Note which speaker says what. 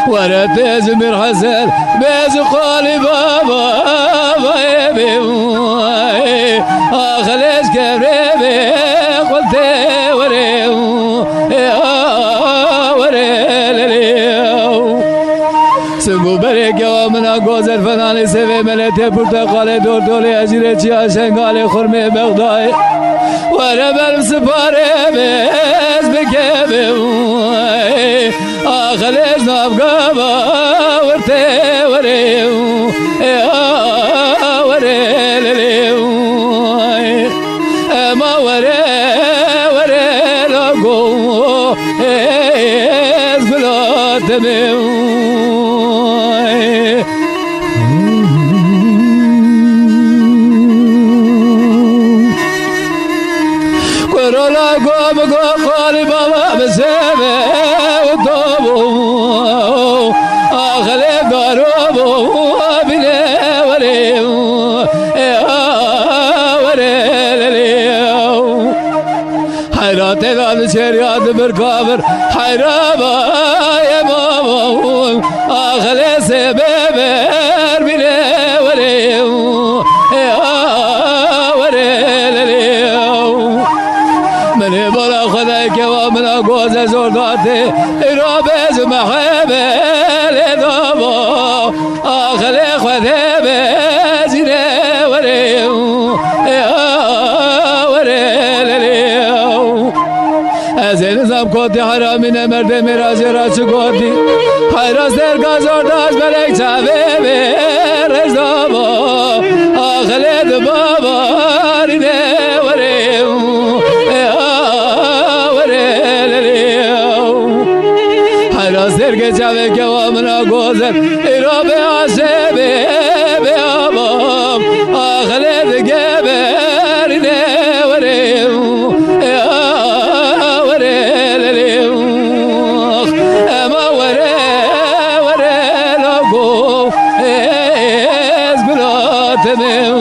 Speaker 1: ورد تزمر حسن بيز قولي بابا خليش كبري قلت وري سمو بريك ومنا غوزر فناني سوي ملتي برتقالي دور دولي اجري چيا شنگالي خرمي بغداي ورا بل سپاره بز بكبي خليش نابقا ورتي وري وري ما وري لغو بلا تمي كرولا قوم قالي بابا بسبب وطابو خلي قروبو بلا ولي حيرات ذا شريات بركابر حيرابا يا بابا خلي سبب بلا ولي من بلا خذك ومن أقوز زرداتي رابز محبة لذابا خلي خذب زينة وريو ازين نظام كوتي حرامين مرد مراجي راچ كوتي حيراس درگاه زرداش بلک چاوه رزدابا خلي دبابا رينه وريو درگه جوه که وامنا گوزن ایرا به عشبه به آبام آخله دگه برینه وریم وریم اما وره لگو از بلاتمه